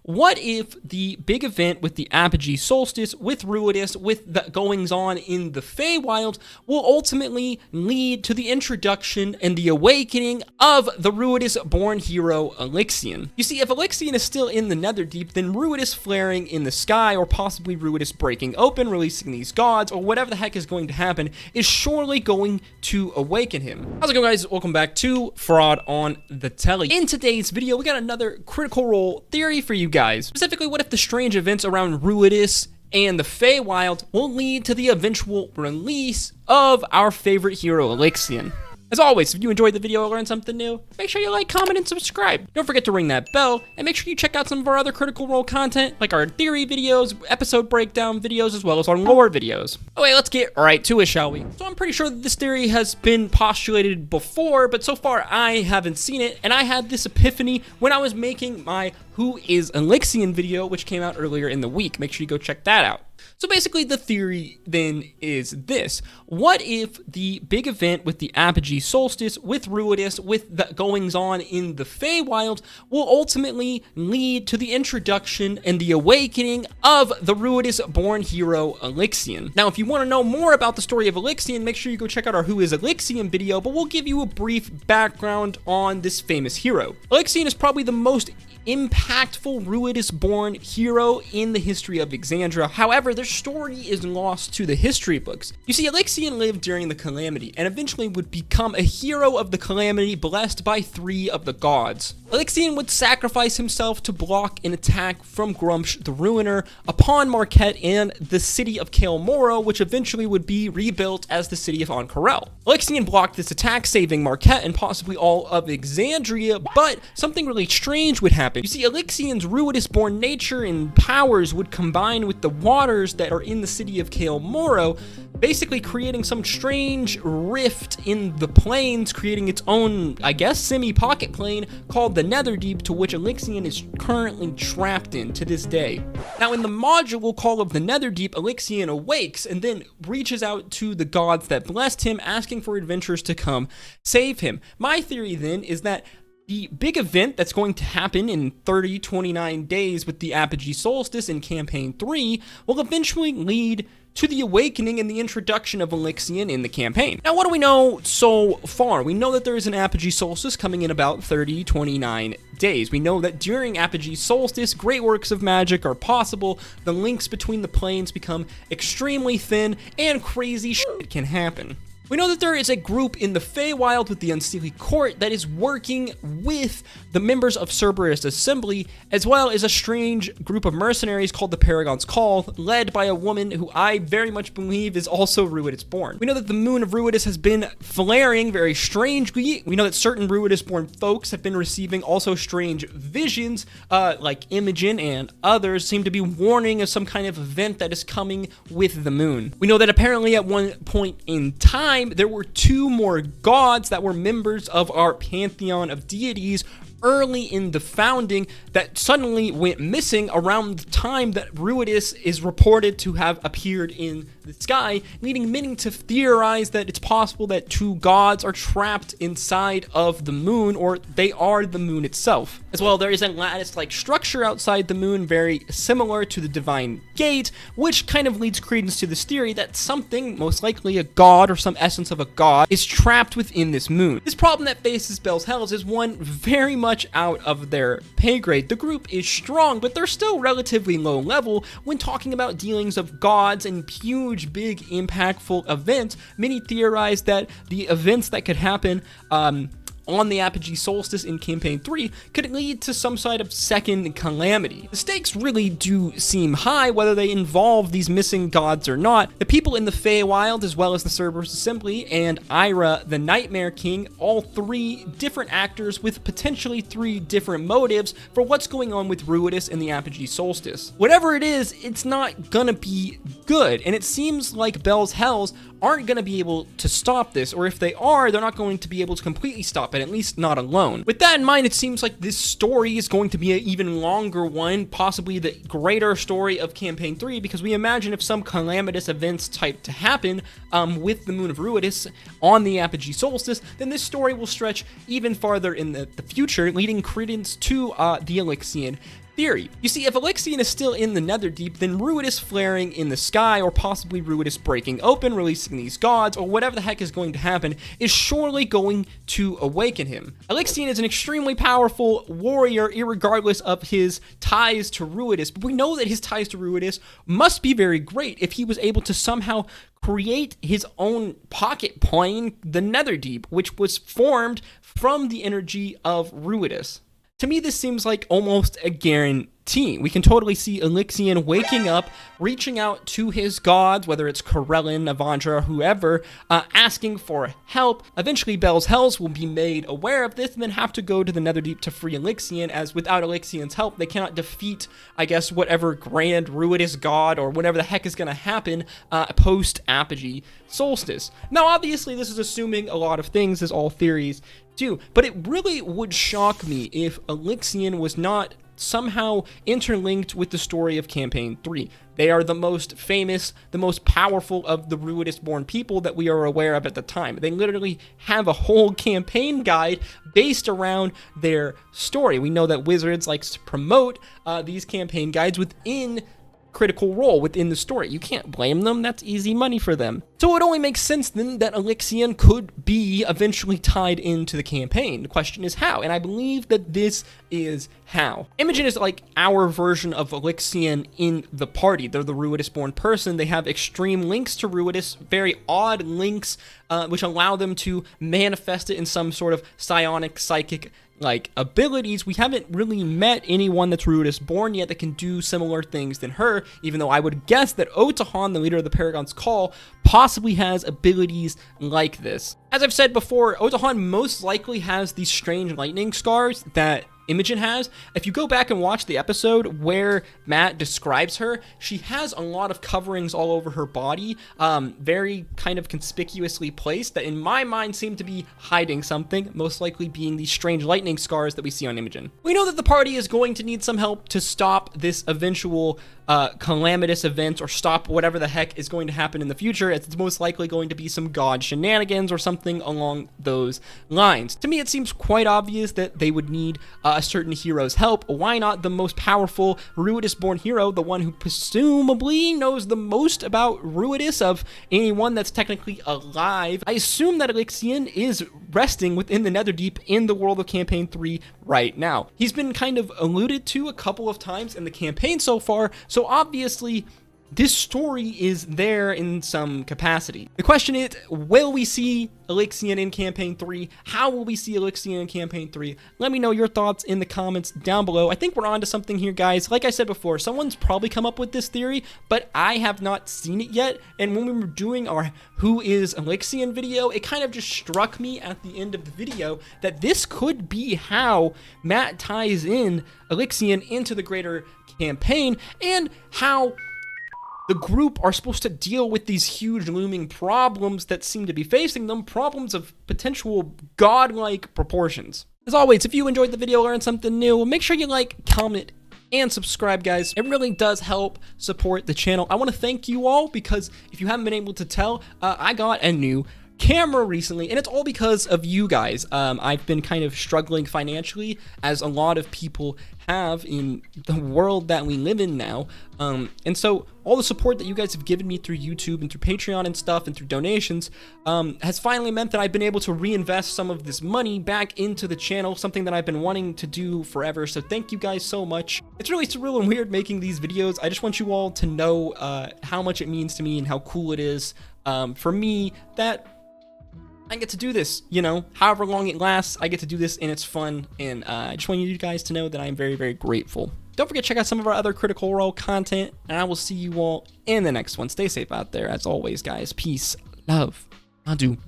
What if the big event with the apogee solstice, with Ruidus, with the goings on in the Feywild, will ultimately lead to the introduction and the awakening of the Ruidus-born hero Alyxian? You see, if Alxyian is still in the Netherdeep, then Ruidus flaring in the sky, or possibly Ruidus breaking open, releasing these gods, or whatever the heck is going to happen, is surely going to awaken him. How's it going, guys? Welcome back to Fraud on the Telly. In today's video, we got another critical role theory for you guys. Specifically, what if the strange events around Ruidus and the Feywild will lead to the eventual release of our favorite hero, Alyxian? As always, if you enjoyed the video or learned something new, make sure you like, comment, and subscribe. Don't forget to ring that bell, and make sure you check out some of our other Critical Role content, like our theory videos, episode breakdown videos, as well as our lore videos. Okay, let's get right to it, shall we? So I'm pretty sure that this theory has been postulated before, but so far I haven't seen it, and I had this epiphany when I was making my Who is Alyxian video, which came out earlier in the week. Make sure you go check that out. So basically the theory then is this: what if the big event with the apogee solstice, with Ruidus, with the goings on in the Feywild, will ultimately lead to the introduction and the awakening of the Ruidus-born hero Alyxian? Now, if you want to know more about the story of Alyxian, make sure you go check out our Who is Alyxian video, but we'll give you a brief background on this famous hero. Alyxian is probably the most impactful Ruidus-born hero in the history of Exandria. However, their story is lost to the history books. You see, Alyxian lived during the Calamity and eventually would become a hero of the Calamity, blessed by 3 of the gods. Alyxian would sacrifice himself to block an attack from Gruumsh the Ruiner upon Marquette and the city of Kael Morro, which eventually would be rebuilt as the city of Ank'Harel. Alyxian blocked this attack, saving Marquette and possibly all of Exandria, but something really strange would happen. You see, Alyxian's Ruidus-born nature and powers would combine with the waters that are in the city of Kael Morro, basically creating some strange rift in the plains, creating its own, I guess, semi-pocket plane called the Netherdeep, to which Alyxian is currently trapped in to this day. Now, in the module Call of the Netherdeep, Alyxian awakes and then reaches out to the gods that blessed him, asking for adventurers to come save him. My theory then is that the big event that's going to happen in 29 days with the apogee solstice in campaign 3 will eventually lead to the awakening and the introduction of Alyxian in the campaign. Now, what do we know so far? We know that there is an apogee solstice coming in about 29 days. We know that during apogee solstice, great works of magic are possible, the links between the planes become extremely thin, and crazy shit can happen. We know that there is a group in the Feywild with the Unseelie Court that is working with the members of Cerberus Assembly, as well as a strange group of mercenaries called the Paragon's Call, led by a woman who I very much believe is also Ruidus-born. We know that the moon of Ruidus has been flaring very strangely. We know that certain Ruidus-born folks have been receiving also strange visions, like Imogen and others seem to be warning of some kind of event that is coming with the moon. We know that apparently at one point in time, there were 2 more gods that were members of our pantheon of deities early in the founding that suddenly went missing around the time that Ruidus is reported to have appeared in the sky, leading many to theorize that it's possible that 2 gods are trapped inside of the moon, or they are the moon itself. As well, there is a lattice-like structure outside the moon very similar to the Divine Gate, which kind of leads credence to this theory that something, most likely a god or some essence of a god, is trapped within this moon. This problem that faces Bell's Hells is one very much out of their pay grade. The group is strong, but they're still relatively low level when talking about dealings of gods and huge, big, impactful events. Many theorize that the events that could happen on the apogee solstice in campaign 3 could lead to some sort of second calamity. The stakes really do seem high, whether they involve these missing gods or not. The people in the Feywild, as well as the Cerberus Assembly and Ira the Nightmare King, all 3 different actors with potentially 3 different motives for what's going on with Ruidus and the apogee solstice. Whatever it is, it's not gonna be good, and it seems like Bell's Hells aren't going to be able to stop this, or if they are, they're not going to be able to completely stop it, at least not alone. With that in mind, it seems like this story is going to be an even longer one, possibly the greater story of Campaign 3, because we imagine if some calamitous events type to happen with the Moon of Ruidus on the Apogee Solstice, then this story will stretch even farther in the future, leading credence to the Alyxian theory. You see, if Alxyian is still in the Netherdeep, then Ruidus flaring in the sky, or possibly Ruidus breaking open, releasing these gods, or whatever the heck is going to happen, is surely going to awaken him. Alxyian is an extremely powerful warrior, irregardless of his ties to Ruidus, but we know that his ties to Ruidus must be very great if he was able to somehow create his own pocket plane, the Netherdeep, which was formed from the energy of Ruidus. To me, this seems like almost a guarantee. We can totally see Alxyian waking up, reaching out to his gods, whether it's Corellin, Avandra, whoever, asking for help. Eventually, Bell's Hells will be made aware of this and then have to go to the Netherdeep to free Alxyian, as without Alexian's help, they cannot defeat, I guess, whatever grand Ruidus god or whatever the heck is going to happen post-Apogee Solstice. Now, obviously, this is assuming a lot of things, as all theories do, but it really would shock me if Alxyian was not somehow interlinked with the story of Campaign 3. They are the most famous, the most powerful of the Ruidus-born people that we are aware of at the time. They literally have a whole campaign guide based around their story. We know that Wizards likes to promote these campaign guides within Critical Role within the story. You can't blame them. That's easy money for them. So it only makes sense then that Alxyian could be eventually tied into the campaign. The question is how, and I believe that this is how. Imogen is like our version of Alxyian in the party. They're the Ruidus-born person. They have extreme links to Ruidus, very odd links, which allow them to manifest it in some sort of psionic, psychic like abilities. We haven't really met anyone that's Ruidus born yet that can do similar things than her, even though I would guess that Otahan, the leader of the Paragon's Call, possibly has abilities like this. As I've said before, Otahan most likely has these strange lightning scars that Imogen has. If you go back and watch the episode where Matt describes her, she has a lot of coverings all over her body, very kind of conspicuously placed, that in my mind seem to be hiding something, most likely being these strange lightning scars that we see on Imogen. We know that the party is going to need some help to stop this eventual calamitous event, or stop whatever the heck is going to happen in the future. It's most likely going to be some god shenanigans or something along those lines. To me, it seems quite obvious that they would need a certain hero's help. Why not the most powerful Ruidus-born hero, the one who presumably knows the most about Ruidus of anyone that's technically alive? I assume that Alxyian is resting within the Netherdeep in the world of Campaign 3 right now. He's been kind of alluded to a couple of times in the campaign so far, so obviously this story is there in some capacity. The question is, will we see Alxyian in Campaign 3? How will we see Alxyian in Campaign 3? Let me know your thoughts in the comments down below. I think we're onto something here, guys. Like I said before, someone's probably come up with this theory, but I have not seen it yet. And when we were doing our Who is Alxyian video, it kind of just struck me at the end of the video that this could be how Matt ties in Alxyian into the greater campaign, and how the group are supposed to deal with these huge looming problems that seem to be facing them, problems of potential godlike proportions. As always, if you enjoyed the video, learned something new, make sure you like, comment, and subscribe, guys. It really does help support the channel. I want to thank you all, because if you haven't been able to tell, I got a new camera recently, and it's all because of you guys. I've been kind of struggling financially, as a lot of people have in the world that we live in now, and so all the support that you guys have given me through YouTube and through Patreon and stuff and through donations has finally meant that I've been able to reinvest some of this money back into the channel, something that I've been wanting to do forever. So thank you guys so much. It's really surreal and weird making these videos. I just want you all to know how much it means to me and how cool it is for me that I get to do this, you know, however long it lasts. I get to do this, and it's fun, and I just want you guys to know that I'm very, very grateful. Don't forget to check out some of our other Critical Role content, and I will see you all in the next one. Stay safe out there, as always, guys. Peace, love, adieu.